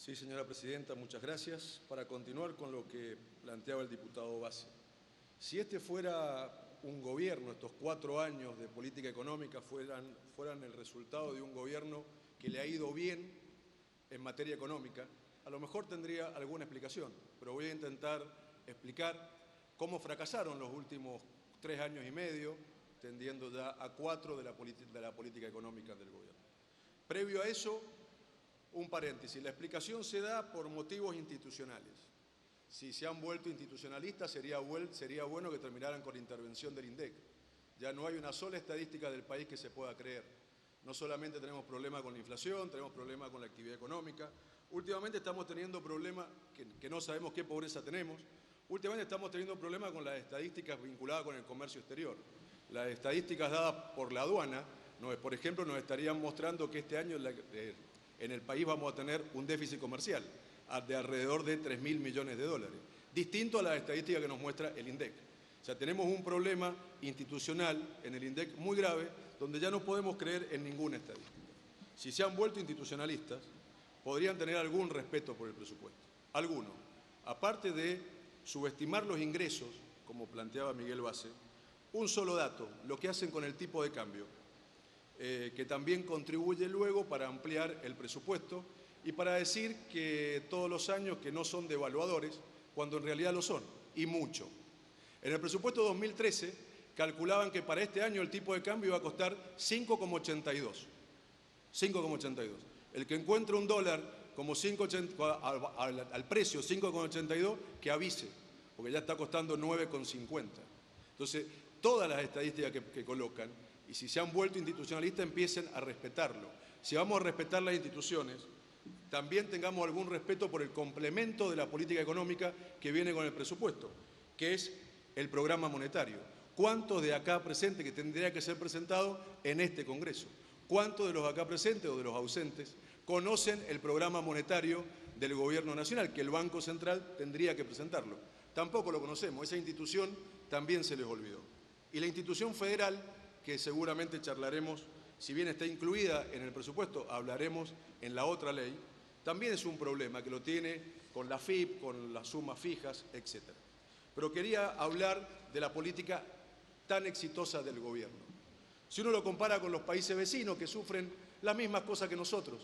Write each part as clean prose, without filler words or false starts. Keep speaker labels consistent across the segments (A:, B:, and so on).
A: Sí, señora presidenta, muchas gracias. Para continuar con lo que planteaba el diputado Bassi, si este fuera un gobierno, estos 4 años de política económica fueran el resultado de un gobierno que le ha ido bien en materia económica, a lo mejor tendría alguna explicación, pero voy a intentar explicar cómo fracasaron los últimos 3 años y medio, tendiendo ya a 4 de la política económica del gobierno. Previo a eso, un paréntesis, la explicación se da por motivos institucionales. Si se han vuelto institucionalistas, sería bueno que terminaran con la intervención del INDEC. Ya no hay una sola estadística del país que se pueda creer. No solamente tenemos problemas con la inflación, tenemos problemas con la actividad económica. Últimamente estamos teniendo problemas que no sabemos qué pobreza tenemos. Últimamente estamos teniendo problemas con las estadísticas vinculadas con el comercio exterior. Las estadísticas dadas por la aduana, por ejemplo, nos estarían mostrando que este año en el país vamos a tener un déficit comercial de alrededor de 3.000 millones de dólares, distinto a la estadística que nos muestra el INDEC. O sea, tenemos un problema institucional en el INDEC muy grave, donde ya no podemos creer en ninguna estadística. Si se han vuelto institucionalistas, podrían tener algún respeto por el presupuesto, alguno. Aparte de subestimar los ingresos, como planteaba Miguel Bassi, un solo dato, lo que hacen con el tipo de cambio, que también contribuye luego para ampliar el presupuesto y para decir que todos los años que no son devaluadores, cuando en realidad lo son, y mucho. En el presupuesto 2013 calculaban que para este año el tipo de cambio iba a costar 5,82. 5,82. El que encuentre un dólar como al precio 5,82, que avise, porque ya está costando 9,50. Entonces, todas las estadísticas que colocan, y si se han vuelto institucionalistas, empiecen a respetarlo. Si vamos a respetar las instituciones, también tengamos algún respeto por el complemento de la política económica que viene con el presupuesto, que es el programa monetario. ¿Cuántos de acá presentes, que tendría que ser presentado en este Congreso? ¿Cuántos de los acá presentes o de los ausentes conocen el programa monetario del Gobierno Nacional, que el Banco Central tendría que presentarlo? Tampoco lo conocemos, esa institución también se les olvidó. Y la institución federal, que seguramente charlaremos, si bien está incluida en el presupuesto, hablaremos en la otra ley, también es un problema que lo tiene con la AFIP, con las sumas fijas, etc. Pero quería hablar de la política tan exitosa del gobierno. Si uno lo compara con los países vecinos que sufren las mismas cosas que nosotros,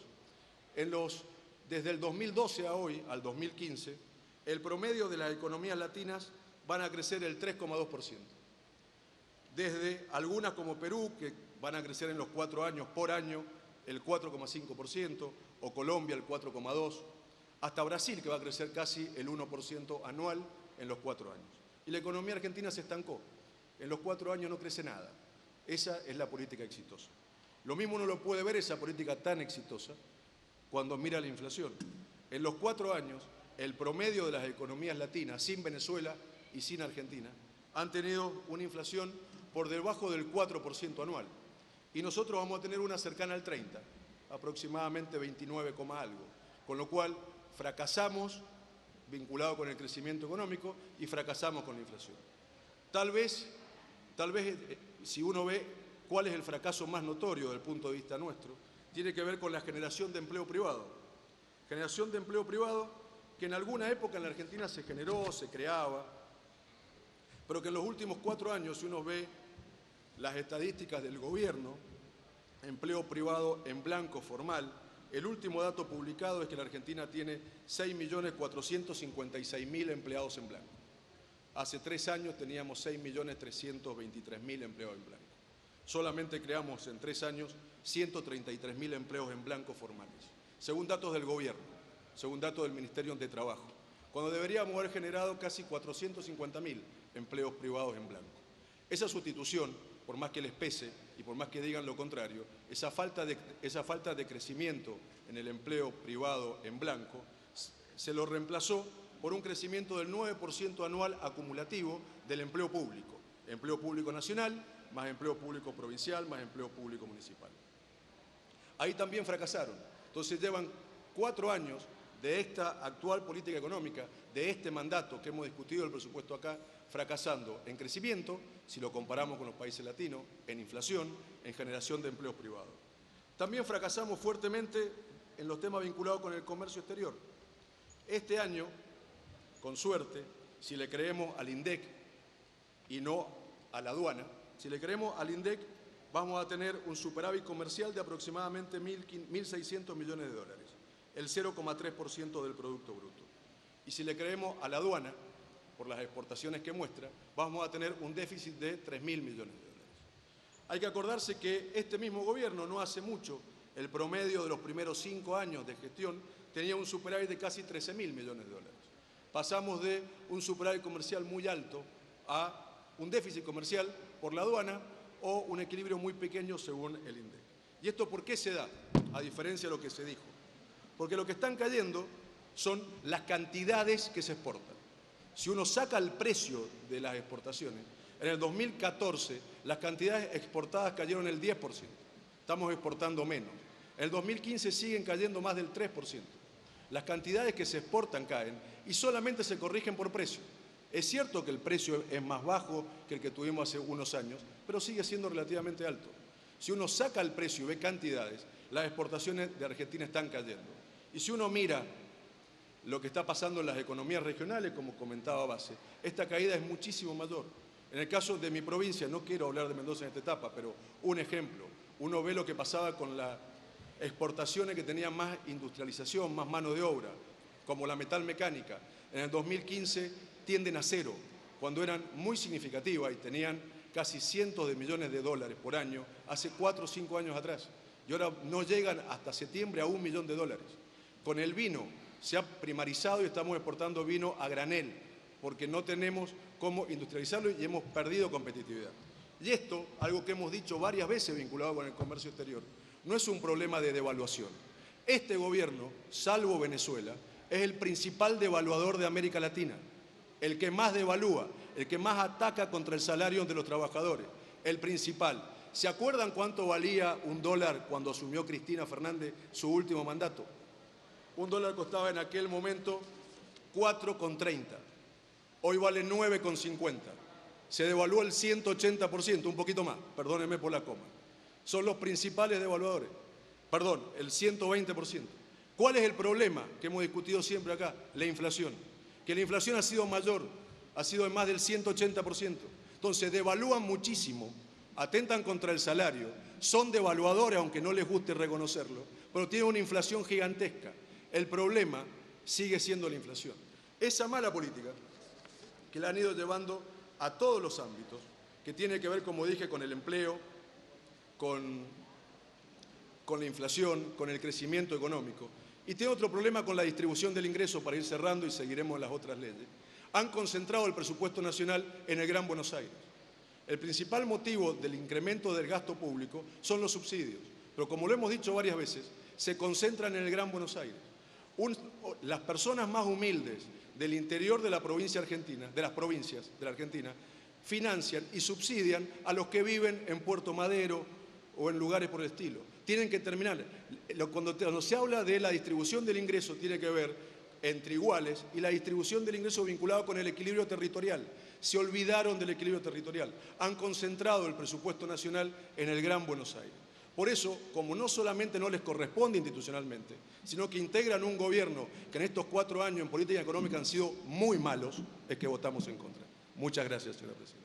A: desde el 2012 a hoy, al 2015, el promedio de las economías latinas van a crecer el 3,2%. Desde algunas como Perú, que van a crecer en los 4 años por año el 4,5%, o Colombia el 4,2%, hasta Brasil, que va a crecer casi el 1% anual en los 4 años. Y la economía argentina se estancó. En los 4 años no crece nada. Esa es la política exitosa. Lo mismo uno lo puede ver, esa política tan exitosa, cuando mira la inflación. En los 4 años, el promedio de las economías latinas, sin Venezuela y sin Argentina, han tenido una inflación por debajo del 4% anual. Y nosotros vamos a tener una cercana al 30%, aproximadamente 29, algo. Con lo cual, fracasamos vinculado con el crecimiento económico y fracasamos con la inflación. Tal vez, si uno ve cuál es el fracaso más notorio desde el punto de vista nuestro, tiene que ver con la generación de empleo privado. Generación de empleo privado que en alguna época en la Argentina se generó, se creaba, pero que en los últimos 4 años, si uno ve las estadísticas del gobierno, empleo privado en blanco formal, el último dato publicado es que la Argentina tiene 6.456.000 empleados en blanco. Hace 3 años teníamos 6.323.000 empleados en blanco. Solamente creamos en 3 años 133.000 empleos en blanco formales, según datos del gobierno, según datos del Ministerio de Trabajo, cuando deberíamos haber generado casi 450.000 empleos privados en blanco. Esa sustitución, por más que les pese y por más que digan lo contrario, esa falta de crecimiento en el empleo privado en blanco se lo reemplazó por un crecimiento del 9% anual acumulativo del empleo público nacional, más empleo público provincial, más empleo público municipal. Ahí también fracasaron. Entonces llevan 4 años de esta actual política económica, de este mandato que hemos discutido el presupuesto acá, fracasando en crecimiento, si lo comparamos con los países latinos, en inflación, en generación de empleos privados. También fracasamos fuertemente en los temas vinculados con el comercio exterior. Este año, con suerte, si le creemos al INDEC y no a la aduana, si le creemos al INDEC, vamos a tener un superávit comercial de aproximadamente 1.600 millones de dólares, el 0,3% del Producto Bruto. Y si le creemos a la aduana, por las exportaciones que muestra, vamos a tener un déficit de 3.000 millones de dólares. Hay que acordarse que este mismo gobierno, no hace mucho, el promedio de los primeros 5 años de gestión, tenía un superávit de casi 13.000 millones de dólares. Pasamos de un superávit comercial muy alto a un déficit comercial por la aduana o un equilibrio muy pequeño según el INDEC. ¿Y esto por qué se da? A diferencia de lo que se dijo. Porque lo que están cayendo son las cantidades que se exportan. Si uno saca el precio de las exportaciones, en el 2014 las cantidades exportadas cayeron el 10%. Estamos exportando menos. En el 2015 siguen cayendo más del 3%. Las cantidades que se exportan caen y solamente se corrigen por precio. Es cierto que el precio es más bajo que el que tuvimos hace unos años, pero sigue siendo relativamente alto. Si uno saca el precio y ve cantidades, las exportaciones de Argentina están cayendo. Y si uno mira lo que está pasando en las economías regionales, como comentaba Base, esta caída es muchísimo mayor. En el caso de mi provincia, no quiero hablar de Mendoza en esta etapa, pero un ejemplo, uno ve lo que pasaba con las exportaciones que tenían más industrialización, más mano de obra, como la metalmecánica. En el 2015 tienden a cero, cuando eran muy significativas y tenían casi cientos de millones de dólares por año, hace 4 o 5 años atrás. Y ahora no llegan hasta septiembre a $1 millón. Con el vino se ha primarizado y estamos exportando vino a granel, porque no tenemos cómo industrializarlo y hemos perdido competitividad. Y esto, algo que hemos dicho varias veces vinculado con el comercio exterior, no es un problema de devaluación. Este gobierno, salvo Venezuela, es el principal devaluador de América Latina, el que más devalúa, el que más ataca contra el salario de los trabajadores, el principal. ¿Se acuerdan cuánto valía un dólar cuando asumió Cristina Fernández su último mandato? Un dólar costaba en aquel momento 4,30. Hoy vale 9,50. Se devaluó el 180%, un poquito más, perdónenme por la coma. Son los principales devaluadores. Perdón, el 120%. ¿Cuál es el problema que hemos discutido siempre acá? La inflación. Que la inflación ha sido mayor, ha sido de más del 180%. Entonces devalúan muchísimo, atentan contra el salario, son devaluadores, aunque no les guste reconocerlo, pero tienen una inflación gigantesca. El problema sigue siendo la inflación. Esa mala política que la han ido llevando a todos los ámbitos, que tiene que ver, como dije, con el empleo, con la inflación, con el crecimiento económico. Y tiene otro problema con la distribución del ingreso, para ir cerrando y seguiremos las otras leyes. Han concentrado el presupuesto nacional en el Gran Buenos Aires. El principal motivo del incremento del gasto público son los subsidios, pero como lo hemos dicho varias veces, se concentran en el Gran Buenos Aires. Las personas más humildes del interior de la provincia argentina, de las provincias de la Argentina, financian y subsidian a los que viven en Puerto Madero o en lugares por el estilo. Tienen que terminar. Cuando se habla de la distribución del ingreso, tiene que ver entre iguales y la distribución del ingreso vinculado con el equilibrio territorial. Se olvidaron del equilibrio territorial. Han concentrado el presupuesto nacional en el Gran Buenos Aires. Por eso, como no solamente no les corresponde institucionalmente, sino que integran un gobierno que en estos 4 años en política económica han sido muy malos, es que votamos en contra. Muchas gracias, señora presidenta.